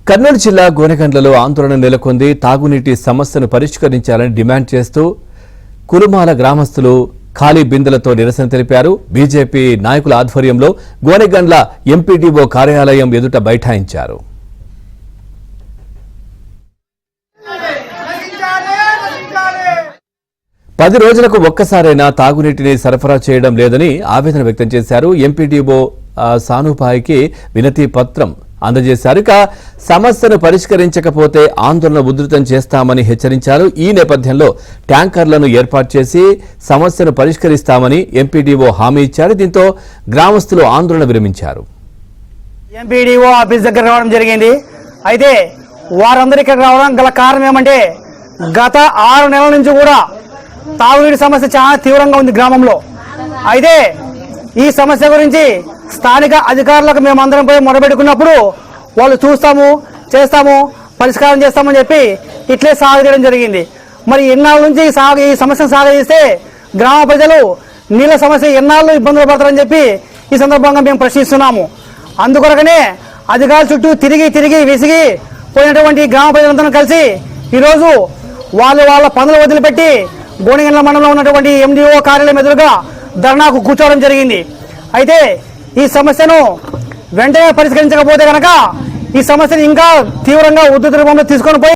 కర్నూలు జిల్లా గోనెగండ్లలో ఆందోళన నెలకొంది. తాగునీటి సమస్యను పరిష్కరించాలని డిమాండ్ చేస్తూ కురుమాల గ్రామస్తులు ఖాళీ బిందెలతో నిరసన తెలిపారు. బీజేపీ నాయకుల ఆధ్వర్యంలో గోనెగండ్ల ఎంపీడీఓ కార్యాలయం ఎదుట బైఠాయించారు. పది రోజులకు ఒక్కసారైనా తాగునీటిని సరఫరా చేయడం లేదని ఆవేదన వ్యక్తం చేశారు. ఎంపీడీఓ సానుపాయికి వినతి పత్రం అందజేశారు. ఇక సమస్యను పరిష్కరించకపోతే ఆందోళన ఉధృతం చేస్తామని హెచ్చరించారు. ఈ నేపథ్యంలో ట్యాంకర్లను ఏర్పాటు చేసి సమస్యను పరిష్కరిస్తామని ఎంపీడీఓ హామీ ఇచ్చారు. దీంతో గ్రామస్తులు ఆందోళన విరమించారు. ఎంపీడీఓ ఆఫీస్ దగ్గర రావడం జరిగింది. అయితే వారందరూ ఇక్కడ రావడం గల కారణం ఏమంటే గత 6 నెలల నుంచి కూడా తాగునీటి సమస్య చాలా తీవ్రంగా ఉంది గ్రామంలో. అయితే ఈ సమస్య గురించి స్థానిక అధికారులకు మేమందరం పోయి మొదలుపెట్టుకున్నప్పుడు వాళ్ళు చూస్తాము, చేస్తాము, పరిష్కారం చేస్తామని చెప్పి ఇట్లే సాగదీయడం జరిగింది. మరి ఎన్నాళ్ళ నుంచి ఈ సమస్యను సాగదీస్తే గ్రామ ప్రజలు నీళ్ళ సమస్య ఎన్నాళ్ళు ఇబ్బందులు పడతారని చెప్పి ఈ సందర్భంగా మేము ప్రశ్నిస్తున్నాము. అందుకొరకనే అధికారుల చుట్టూ తిరిగి విసిగి పోయినటువంటి గ్రామ ప్రజలందరూ కలిసి ఈరోజు వాళ్ళ పనులు వదిలిపెట్టి గోనెగండ్ల మండలంలో ఉన్నటువంటి ఎండిఓ కార్యాలయం ఎదురుగా ధర్నాకు కూర్చోవడం జరిగింది. అయితే ఈ సమస్యను వెంటనే పరిష్కరించకపోతే కనుక ఈ సమస్యను ఇంకా తీవ్రంగా ఉధృత రూపంలో తీసుకొని పోయి